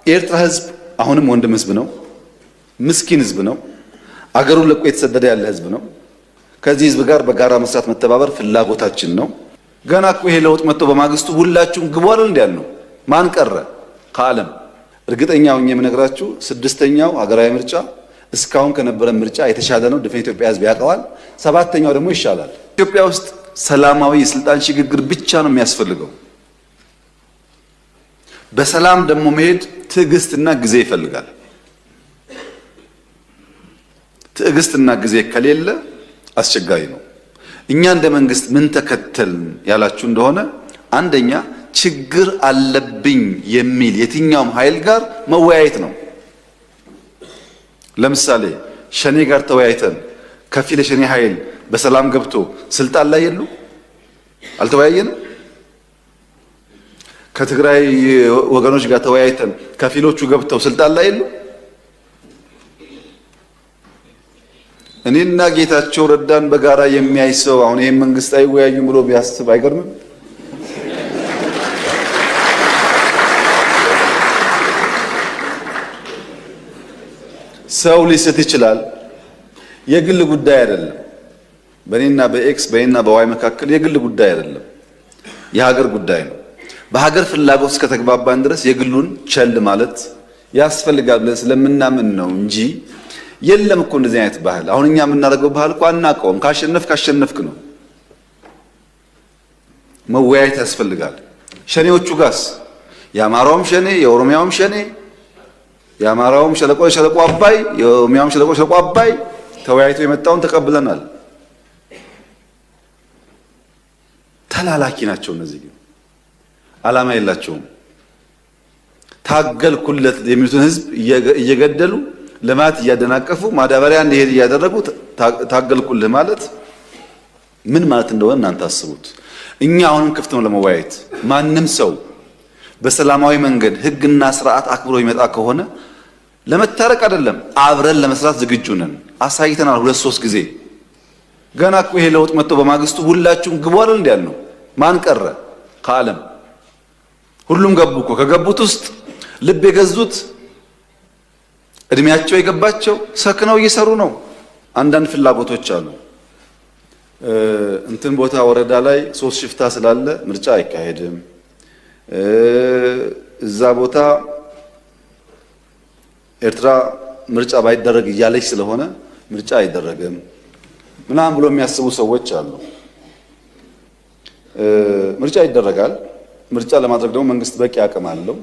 የኤርትራ ህዝብ አሁንም ወንድም ህዝብ ነው። ምስኪን ህዝብ ነው። አገሩን ለቆ የተሰደደ ያለ ህዝብ ነው። ከዚህ ህዝብ ጋር በጋራ መስራት መተባበር ፍላጎታችን ነው። ገና እኮ ይሄ ለውጥ መጥቶ በማግስቱ ሁላችሁም ግቡ አይደል እንዴ? ማን ቀረ ከዓለም? እርግጠኛ ሆኜ የምነግራችሁ ስድስተኛው ሀገራዊ ምርጫ እስካሁን ከነበረ ምርጫ የተሻለ ነው። ድፍን ኢትዮጵያ ህዝብ ያውቀዋል። ሰባተኛው ደግሞ ይሻላል። ኢትዮጵያ ውስጥ ሰላማዊ የስልጣን ሽግግር ብቻ ነው የሚያስፈልገው። በሰላም ደግሞ መሄድ ትዕግስትና ጊዜ ይፈልጋል። ትዕግስትና ጊዜ ከሌለ አስቸጋሪ ነው። እኛ እንደ መንግስት ምን ተከተልን ያላችሁ እንደሆነ አንደኛ ችግር አለብኝ የሚል የትኛውም ኃይል ጋር መወያየት ነው። ለምሳሌ ሸኔ ጋር ተወያይተን ከፊል የሸኔ ኃይል በሰላም ገብቶ ስልጣን ላይ የሉ አልተወያየንም። ከትግራይ ወገኖች ጋር ተወያይተን ከፊሎቹ ገብተው ስልጣን ላይ የሉ። እኔና ጌታቸው ረዳን በጋራ የሚያይ ሰው አሁን ይሄን መንግስት አይወያዩም ብሎ ቢያስብ አይገርምም? ሰው ሊስት ይችላል። የግል ጉዳይ አይደለም። በእኔና በኤክስ በእኔና በዋይ መካከል የግል ጉዳይ አይደለም፣ የሀገር ጉዳይ ነው። በሀገር ፍላጎት እስከተግባባን ድረስ የግሉን ቸል ማለት ያስፈልጋል ብለን ስለምናምን ነው እንጂ የለም እኮ እንደዚህ አይነት ባህል። አሁን እኛ የምናደርገው ባህል እኮ አናውቀውም። ካሸነፍክ ነው። መወያየት ያስፈልጋል። ሸኔዎቹ ጋስ የአማራውም ሸኔ የኦሮሚያውም ሸኔ የአማራውም ሸለቆ አባይ የኦሮሚያውም ሸለቆ አባይ ተወያይቶ የመጣውን ተቀብለናል። ተላላኪ ናቸው እነዚህ፣ ግን ዓላማ የላቸውም። ታገልኩለት የሚሉትን ህዝብ እየገደሉ ልማት እያደናቀፉ ማዳበሪያ እንዲሄድ እያደረጉ ታገልኩልህ ማለት ምን ማለት እንደሆነ እናንተ አስቡት። እኛ አሁንም ክፍት ነው ለመወያየት። ማንም ሰው በሰላማዊ መንገድ ህግና ስርዓት አክብሮ ይመጣ ከሆነ ለመታረቅ አይደለም አብረን ለመስራት ዝግጁ ነን። አሳይተናል 2-3 ጊዜ። ገና እኮ ይሄ ለውጥ መጥቶ በማግስቱ ሁላችሁም ግቡ አይደል እንዴ? ማን ቀረ ከዓለም? ሁሉም ገቡ እኮ። ከገቡት ውስጥ ልብ የገዙት እድሜያቸው የገባቸው ሰክነው እየሰሩ ነው። አንዳንድ ፍላጎቶች አሉ። እንትን ቦታ ወረዳ ላይ 3 ሽፍታ ስላለ ምርጫ አይካሄድም፣ እዛ ቦታ ኤርትራ ምርጫ ባይደረግ እያለች ስለሆነ ምርጫ አይደረግም ምናምን ብሎ የሚያስቡ ሰዎች አሉ። ምርጫ ይደረጋል። ምርጫ ለማድረግ ደግሞ መንግስት በቂ አቅም አለው።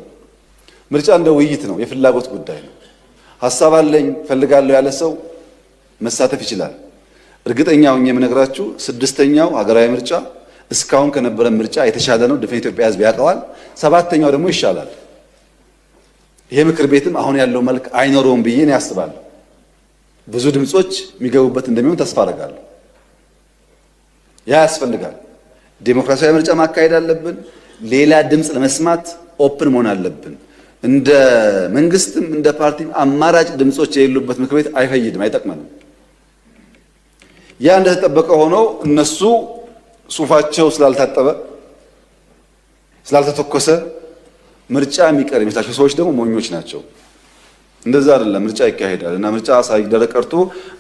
ምርጫ እንደ ውይይት ነው፣ የፍላጎት ጉዳይ ነው። ሐሳብ አለኝ ፈልጋለሁ ያለ ሰው መሳተፍ ይችላል። እርግጠኛ ሆኜ የምነግራችሁ ስድስተኛው ሀገራዊ ምርጫ እስካሁን ከነበረ ምርጫ የተሻለ ነው። ድፍን ኢትዮጵያ ህዝብ ያውቀዋል። ሰባተኛው ደግሞ ይሻላል። ይሄ ምክር ቤትም አሁን ያለው መልክ አይኖረውም ብዬ ነው ያስባለሁ። ብዙ ድምጾች የሚገቡበት እንደሚሆን ተስፋ አደርጋለሁ። ያ ያስፈልጋል። ዴሞክራሲያዊ ምርጫ ማካሄድ አለብን። ሌላ ድምጽ ለመስማት ኦፕን መሆን አለብን። እንደ መንግስትም እንደ ፓርቲም አማራጭ ድምጾች የሌሉበት ምክር ቤት አይፈይድም፣ አይጠቅመንም። ያ እንደተጠበቀ ሆኖ እነሱ ሱፋቸው ስላልታጠበ ስላልተተኮሰ ምርጫ የሚቀር የሚመስላቸው ሰዎች ደግሞ ሞኞች ናቸው። እንደዛ አይደለም። ምርጫ ይካሄዳል እና ምርጫ ሳይደረግ ቀርቶ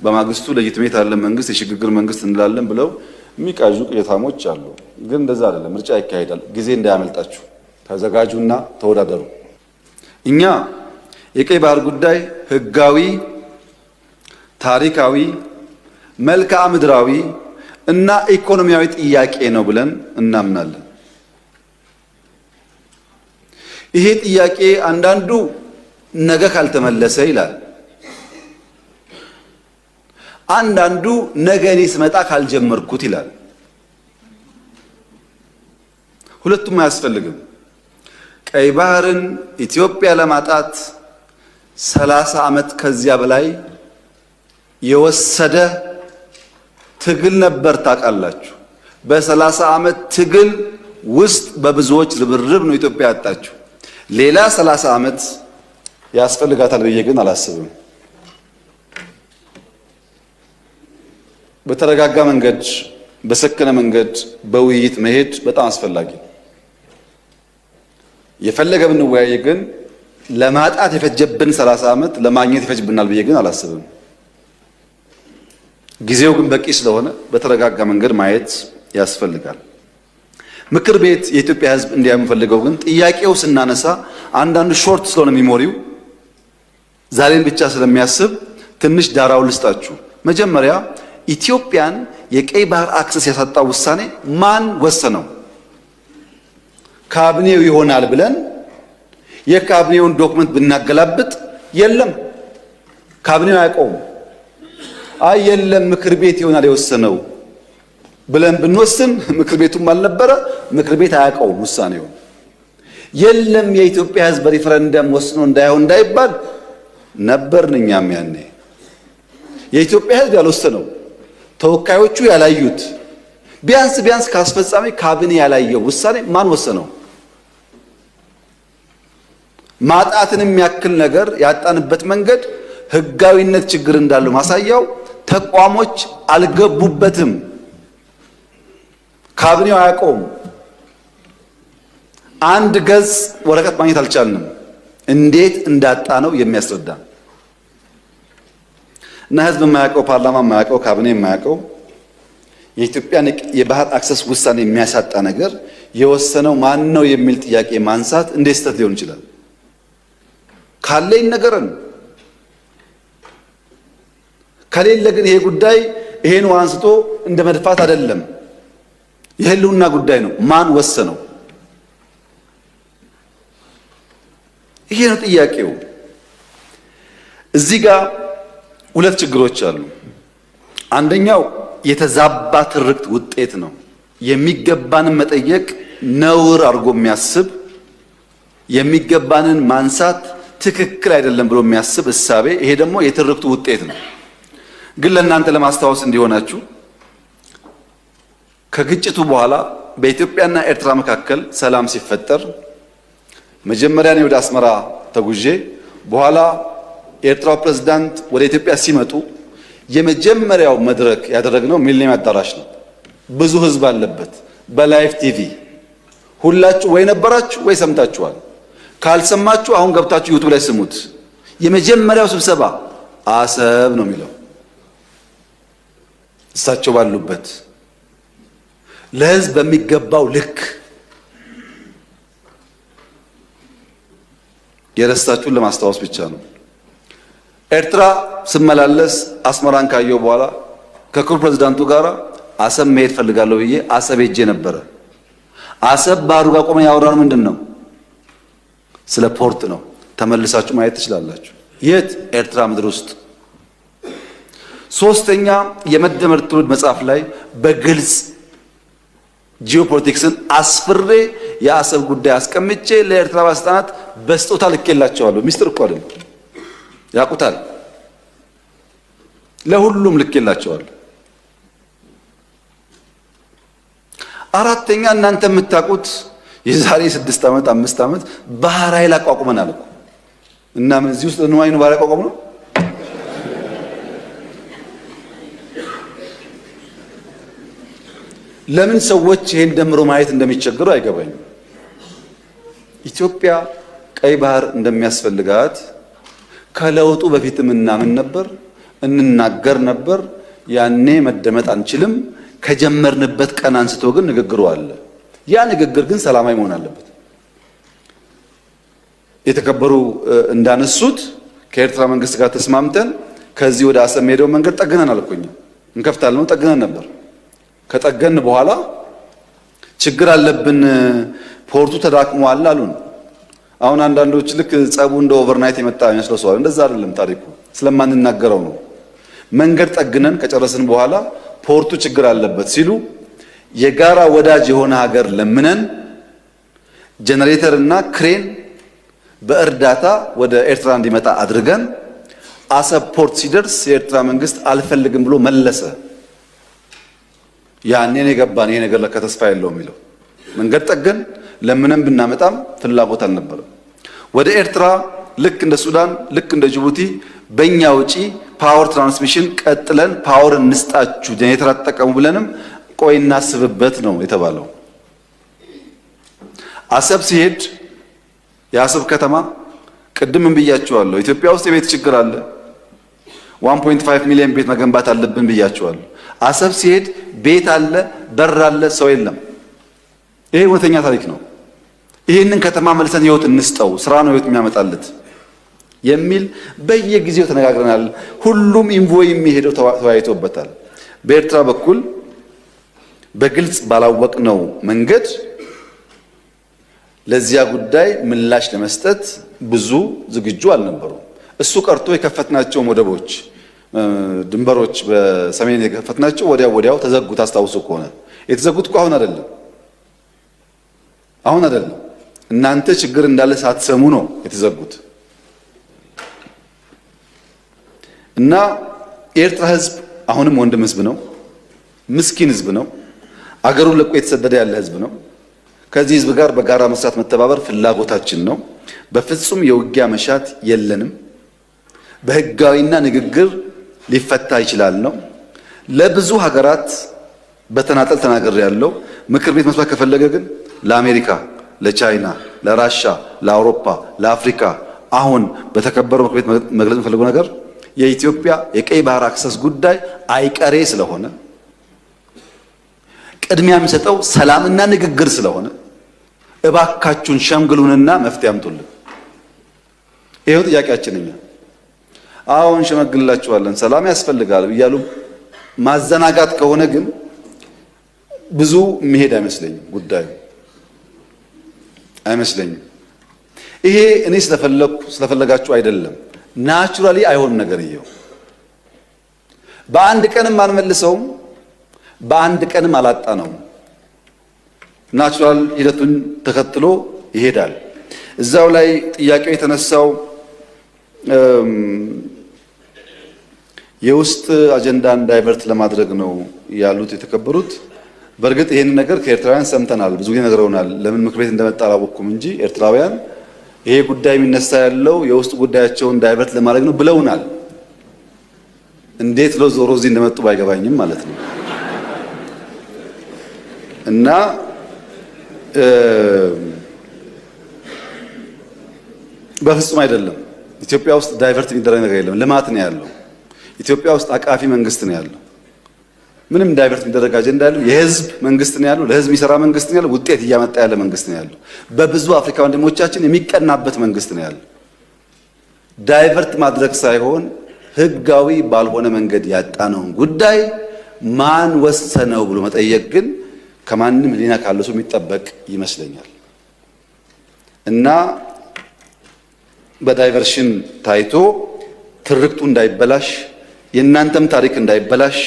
በማግስቱ ለጅትሜት ያለ መንግስት የሽግግር መንግስት እንላለን ብለው የሚቃዡ ቅዠታሞች አሉ። ግን እንደዛ አይደለም። ምርጫ ይካሄዳል። ጊዜ እንዳያመልጣችሁ ተዘጋጁና ተወዳደሩ። እኛ የቀይ ባህር ጉዳይ ህጋዊ፣ ታሪካዊ፣ መልክዓ ምድራዊ እና ኢኮኖሚያዊ ጥያቄ ነው ብለን እናምናለን። ይሄ ጥያቄ አንዳንዱ ነገ ካልተመለሰ ይላል፣ አንዳንዱ ነገ እኔ ስመጣ ካልጀመርኩት ይላል። ሁለቱም አያስፈልግም። ቀይ ባህርን ኢትዮጵያ ለማጣት 30 ዓመት ከዚያ በላይ የወሰደ ትግል ነበር። ታውቃላችሁ። በ30 ዓመት ትግል ውስጥ በብዙዎች ርብርብ ነው ኢትዮጵያ ያጣችው። ሌላ 30 ዓመት ያስፈልጋታል ብዬ ግን አላስብም። በተረጋጋ መንገድ፣ በሰከነ መንገድ በውይይት መሄድ በጣም አስፈላጊ ነው። የፈለገ ብንወያይ ግን ለማጣት የፈጀብን 30 ዓመት ለማግኘት ይፈጅብናል ብዬ ግን አላስብም። ጊዜው ግን በቂ ስለሆነ በተረጋጋ መንገድ ማየት ያስፈልጋል። ምክር ቤት የኢትዮጵያ ሕዝብ እንዲያም ፈልገው ግን ጥያቄው ስናነሳ አንዳንዱ ሾርት ስለሆነ ሚሞሪው ዛሬን ብቻ ስለሚያስብ ትንሽ ዳራውን ልስጣችሁ። መጀመሪያ ኢትዮጵያን የቀይ ባህር አክሰስ ያሳጣው ውሳኔ ማን ወሰነው? ካቢኔው ይሆናል ብለን የካቢኔውን ዶክመንት ብናገላብጥ የለም፣ ካቢኔው አያውቀውም። አይ የለም ምክር ቤት ይሆናል የወሰነው ብለን ብንወስን ምክር ቤቱም አልነበረ፣ ምክር ቤት አያውቀውም ውሳኔው። የለም የኢትዮጵያ ሕዝብ በሪፈረንደም ወስኖ እንዳይሆን እንዳይባል ነበርን እኛም ያኔ። የኢትዮጵያ ሕዝብ ያልወሰነው ተወካዮቹ ያላዩት ቢያንስ ከአስፈጻሚ ካቢኔ ያላየው ውሳኔ ማን ወሰነው? ማጣትን የሚያክል ነገር ያጣንበት መንገድ ህጋዊነት ችግር እንዳለው ማሳያው ተቋሞች አልገቡበትም። ካቢኔው አያውቀውም። አንድ ገጽ ወረቀት ማግኘት አልቻልንም። እንዴት እንዳጣ ነው የሚያስረዳ እና ህዝብ የማያውቀው ፓርላማ የማያውቀው ካቢኔ የማያውቀው የኢትዮጵያን የባህር አክሰስ ውሳኔ የሚያሳጣ ነገር የወሰነው ማን ነው የሚል ጥያቄ ማንሳት እንዴት ስህተት ሊሆን ይችላል? ካለ ይነገረን። ከሌለ ግን ይሄ ጉዳይ ይሄን አንስቶ እንደ መድፋት አይደለም፣ የህልውና ጉዳይ ነው። ማን ወሰነው? ይሄ ነው ጥያቄው። እዚህ ጋር ሁለት ችግሮች አሉ። አንደኛው የተዛባ ትርክት ውጤት ነው። የሚገባንን መጠየቅ ነውር አድርጎ የሚያስብ የሚገባንን ማንሳት ትክክል አይደለም ብሎ የሚያስብ እሳቤ፣ ይሄ ደግሞ የትርክቱ ውጤት ነው። ግን ለእናንተ ለማስታወስ እንዲሆናችሁ ከግጭቱ በኋላ በኢትዮጵያና ኤርትራ መካከል ሰላም ሲፈጠር መጀመሪያ ነው ወደ አስመራ ተጉዤ በኋላ የኤርትራው ፕሬዝዳንት ወደ ኢትዮጵያ ሲመጡ የመጀመሪያው መድረክ ያደረግነው ሚሊኒየም አዳራሽ ነው። ብዙ ህዝብ አለበት። በላይቭ ቲቪ ሁላችሁ ወይ ነበራችሁ ወይ ሰምታችኋል። ካልሰማችሁ አሁን ገብታችሁ ዩቲዩብ ላይ ስሙት። የመጀመሪያው ስብሰባ አሰብ ነው የሚለው እሳቸው ባሉበት ለህዝብ በሚገባው ልክ የረሳችሁን ለማስታወስ ብቻ ነው። ኤርትራ ስመላለስ አስመራን ካየው በኋላ ከክቡር ፕሬዝዳንቱ ጋር አሰብ መሄድ ፈልጋለሁ ብዬ አሰብ ሄጄ ነበረ። አሰብ ባህሩ ጋር ቆመን ያወራነው ምንድን ነው? ስለ ፖርት ነው። ተመልሳችሁ ማየት ትችላላችሁ። የት? ኤርትራ ምድር ውስጥ። ሶስተኛ የመደመር ትውልድ መጽሐፍ ላይ በግልጽ ጂኦፖለቲክስን አስፍሬ የአሰብ ጉዳይ አስቀምጬ ለኤርትራ ባለስልጣናት በስጦታ ልኬላቸዋለሁ። ሚስጥር እኮ አይደለም፣ ያውቁታል። ለሁሉም ልኬላቸዋለሁ። አራተኛ እናንተ የምታውቁት የዛሬ 6 ዓመት 5 ዓመት ባህር ኃይል አቋቁመናል እኮ እና ምን እዚህ ውስጥ ነው አይኑ ባህር አቋቁመ ነው። ለምን ሰዎች ይሄን ደምሮ ማየት እንደሚቸገሩ አይገባኝም። ኢትዮጵያ ቀይ ባህር እንደሚያስፈልጋት ከለውጡ በፊትም እናምን ነበር፣ እንናገር ነበር። ያኔ መደመጥ አንችልም። ከጀመርንበት ቀን አንስቶ ግን ንግግሩ አለ። ያ ንግግር ግን ሰላማዊ መሆን አለበት። የተከበሩ እንዳነሱት ከኤርትራ መንግስት ጋር ተስማምተን ከዚህ ወደ አሰብ ሄደው መንገድ ጠግነናል እኮ እኛ እንከፍታለን ነው ጠግነን ነበር። ከጠገን በኋላ ችግር አለብን፣ ፖርቱ ተዳክሟል አሉን። አሁን አንዳንዶች ልክ ጸቡ እንደ ኦቨርናይት የመጣ ይመስለው ሰው እንደዛ አይደለም። ታሪኩ ስለማንናገረው ነው። መንገድ ጠግነን ከጨረስን በኋላ ፖርቱ ችግር አለበት ሲሉ የጋራ ወዳጅ የሆነ ሀገር ለምነን ጄኔሬተር እና ክሬን በእርዳታ ወደ ኤርትራ እንዲመጣ አድርገን አሰብ ፖርት ሲደርስ የኤርትራ መንግስት አልፈልግም ብሎ መለሰ። ያኔ ነው የገባን ይሄ ነገር ለካ ተስፋ የለውም የሚለው። መንገድ ጠገን ለምንም ብናመጣም ፍላጎት አልነበረም። ወደ ኤርትራ ልክ እንደ ሱዳን ልክ እንደ ጅቡቲ በእኛ ውጪ ፓወር ትራንስሚሽን ቀጥለን ፓወር እንስጣችሁ ጄኔሬተር አትጠቀሙ ብለንም ቆይ እናስብበት ነው የተባለው። አሰብ ሲሄድ የአሰብ ከተማ ቅድምም ብያችኋለሁ ኢትዮጵያ ውስጥ የቤት ችግር አለ 1.5 ሚሊዮን ቤት መገንባት አለብን ብያችኋለሁ አሰብ ሲሄድ ቤት አለ በር አለ ሰው የለም ይሄ እውነተኛ ታሪክ ነው ይሄንን ከተማ መልሰን ህይወት እንስጠው ስራ ነው ህይወት የሚያመጣለት የሚል በየጊዜው ተነጋግረናል ሁሉም ኢንቮይ የሚሄደው ተወያይቶበታል በኤርትራ በኩል በግልጽ ባላወቅነው መንገድ ለዚያ ጉዳይ ምላሽ ለመስጠት ብዙ ዝግጁ አልነበሩም እሱ ቀርቶ የከፈትናቸው ሞደቦች ድንበሮች በሰሜን የከፈትናቸው ወዲያው ተዘጉ ታስታውሱ ከሆነ የተዘጉት አሁን አይደለም እናንተ ችግር እንዳለ ሳትሰሙ ነው የተዘጉት እና የኤርትራ ህዝብ አሁንም ወንድም ህዝብ ነው ምስኪን ህዝብ ነው አገሩን ለቆ የተሰደደ ያለ ህዝብ ነው ከዚህ ህዝብ ጋር በጋራ መስራት መተባበር ፍላጎታችን ነው በፍጹም የውጊያ መሻት የለንም በህጋዊና ንግግር ሊፈታ ይችላል ነው ለብዙ ሀገራት በተናጠል ተናገር ያለው ምክር ቤት መስማት ከፈለገ ግን ለአሜሪካ ለቻይና ለራሻ ለአውሮፓ ለአፍሪካ አሁን በተከበረው ምክር ቤት መግለጽ የፈለገው ነገር የኢትዮጵያ የቀይ ባህር አክሰስ ጉዳይ አይቀሬ ስለሆነ ቅድሚያ የሚሰጠው ሰላምና ንግግር ስለሆነ እባካችሁን ሸምግሉንና መፍትሄ አምጡልን ይሄው ጥያቄያችን እኛ አሁን ሸመግልላችኋለን ሰላም ያስፈልጋል ይያሉ ማዘናጋት ከሆነ ግን ብዙ መሄድ አይመስለኝም አይመስለኝም ይሄ እኔ ስለፈለጋችሁ አይደለም ናቹራሊ አይሆን ነገር ይየው በአንድ ቀንም አንመልሰውም በአንድ ቀንም አላጣነው ናቹራል ሂደቱን ተከትሎ ይሄዳል እዛው ላይ ጥያቄው የተነሳው የውስጥ አጀንዳን ዳይቨርት ለማድረግ ነው ያሉት የተከበሩት በርግጥ ይሄን ነገር ከኤርትራውያን ሰምተናል ብዙ ጊዜ ነገረውናል ለምን ምክር ቤት እንደመጣ አላወኩም እንጂ ኤርትራውያን ይሄ ጉዳይ የሚነሳ ያለው የውስጥ ጉዳያቸውን ዳይቨርት ለማድረግ ነው ብለውናል እንዴት ዞሮ እዚህ እንደመጡ ባይገባኝም ማለት ነው እና በፍጹም አይደለም ኢትዮጵያ ውስጥ ዳይቨርት የሚደረግ ነገር የለም ልማት ነው ያለው ኢትዮጵያ ውስጥ አቃፊ መንግስት ነው ያለው ምንም ዳይቨርት የሚደረግ አጀንዳ ያለው የህዝብ መንግስት ነው ያለው ለህዝብ የሚሰራ መንግስት ነው ያለው ውጤት እያመጣ ያለ መንግስት ነው ያለው በብዙ አፍሪካ ወንድሞቻችን የሚቀናበት መንግስት ነው ያለው ዳይቨርት ማድረግ ሳይሆን ህጋዊ ባልሆነ መንገድ ያጣነውን ጉዳይ ማን ወሰነው ብሎ መጠየቅ ግን ከማንም ሊና ካለው ሰው የሚጠበቅ ይመስለኛል እና በዳይቨርሽን ታይቶ ትርክቱ እንዳይበላሽ የእናንተም ታሪክ እንዳይበላሽ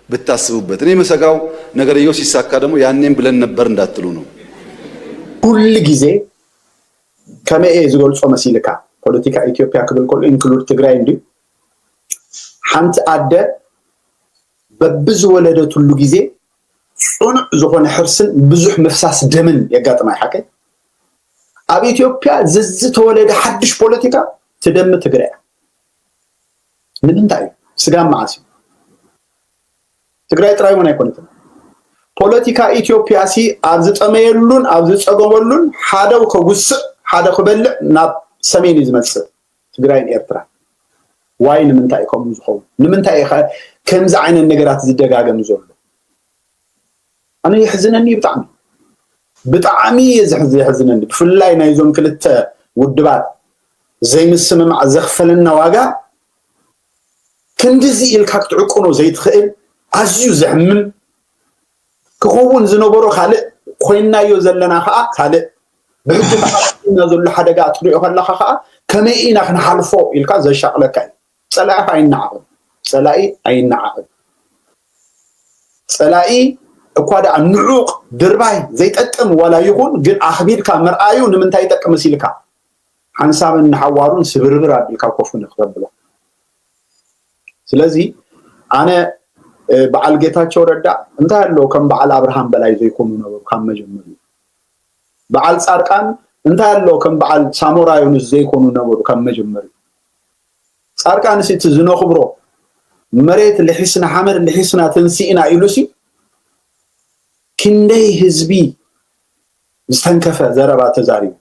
ብታስቡበት እኔ መሰጋው ነገርየው ሲሳካ ደግሞ ያኔም ብለን ነበር እንዳትሉ ነው ሁሉ ጊዜ ከመኤ ዝገልጾ መሲልካ ፖለቲካ ኢትዮጵያ ክብል ኮል ኢንክሉድ ትግራይ እንዲ ሓንቲ አደ በብዙ ወለደት ሁሉ ጊዜ ጽኑዕ ዝኾነ ሕርስን ብዙሕ መፍሳስ ደምን የጋጥማ ይሓቀ ኣብ ኢትዮጵያ ዝዝ ተወለደ ሓድሽ ፖለቲካ ትደም ትግራይ ምንታይ ስጋም ማዓሲ ትግራይ ጥራይ ሆነ አይኮንም ፖለቲካ ኢትዮጵያ ሲ ኣብ ዝጠመየሉን ኣብ ዝጸገበሉን ሓደው ከጉስዕ ሓደ ክበልዕ ናብ ሰሜን ዝመጽእ ትግራይ ኤርትራ ዋይ ንምንታይ ከምኡ ዝኸውን ንምንታይ ከምዚ ዓይነት ነገራት ዝደጋገም ዘሎ ኣነ ይሕዝነኒ ብጣዕሚ ይሕዝነኒ ብፍላይ ናይዞም ክልተ ውድባት ዘይምስምማዕ ዘኽፈለና ዋጋ ክንድዚ ኢልካ ክትዕቁኖ ዘይትኽእል ኣዝዩ ዘሕምም ክኸውን ዝነበሮ ካልእ ኮይናዮ ዘለና ከዓ ካልእ ብሕጂ ተሓልና ዘሎ ሓደጋ ትሪኦ ከለኻ ከዓ ከመይ ኢና ክንሓልፎ ኢልካ ዘሻቅለካ ፀላኢ ኣይነዓቅን ፀላኢ እኳ ደኣ ንዑቕ ድርባይ ዘይጠቅም ዋላ ይኹን ግን ኣኽቢልካ ምርኣዩ ንምንታይ ይጠቅም ሲልካ ሓንሳብን ንሓዋሩን ስብርብር ኣቢልካ ኮፍ ንኽተብሎ ስለዚ ኣነ በዓል ጌታቸው ረዳ እንታይ ኣሎ ከም በዓል አብርሃም በላይ ዘይኮኑ ነበሩ ካብ መጀመሪያ በዓል ጻድቃን እንታይ ኣሎ ከም በዓል ሳሞራ ዩኑስ ዘይኮኑ ነበሩ ካብ መጀመሪያ ጻድቃን ሲት ዝነኽብሮ መሬት ለሒስና ሓመድ ለሒስና ተንሲኢና ኢሉሲ ክንደይ ህዝቢ ዝተንከፈ ዘረባ ተዛሪቡ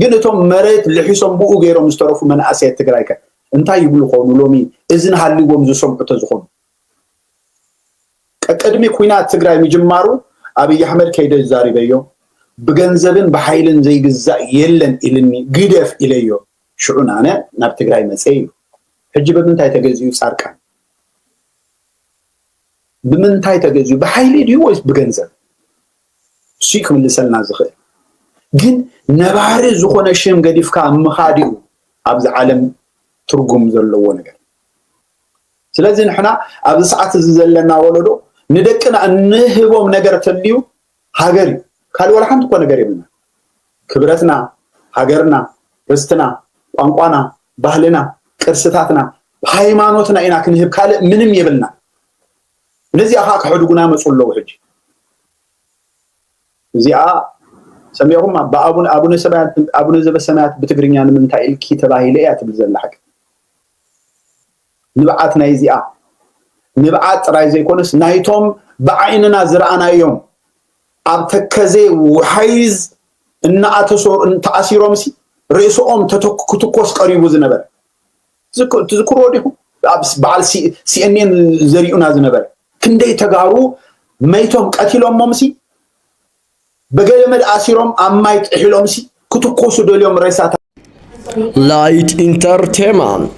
ግን እቶም መሬት ልሒሶም ብኡ ገይሮም ዝተረፉ መናእሰይ ትግራይ ከ እንታይ ይብሉ ኾኑ ሎሚ እዝን ሃልዎም ዝሰምዑ ተዝኾኑ ቀድሚ ኩናት ትግራይ ምጅማሩ አብይ አሕመድ ከይደ ዛሪበዮ بجنزبن بحيلن زي جزاء يلن إلني جدف إليه شعون أنا نبتقرأي مسيو حجب بمن تاي تجزيو ساركان بمن تاي تجزيو بحيلي ديوز بجنزب شيكم اللي سلنا زخير جن نبارز زخون الشيم قديف كان مخاديو أبز عالم ترجم زلوا نجار سلازين إحنا أبز ساعات زلنا ولدو ندكنا نهبهم نجار تليو هاجري قالوا ولا حمد كنا قريبنا كبرتنا هاجرنا رستنا وانقانا بهلنا كرستاتنا هايمانوتنا إنا كنهب كالي منم يبلنا نزي أخاك حدقنا مسؤول له حج زي سميهم أبونا زب السماوات بتقرين يعني من تايل كي تباهي ليات بزل حق نبعاتنا يزي نبعات رايزي كونس نايتهم بعيننا زرعنا يوم أبتكزي وحيز إن أتصور إن تأثيرهم سي رئيسهم تتكوس قريب زنبر تذكروا لهم بعد CNN زريونا زنبر كندي تجارو ميتهم قتلهم ممسي بقول مد أثيرهم أمايت حلهم سي كتكوس دوليهم رئيسات لايت انترتينمنت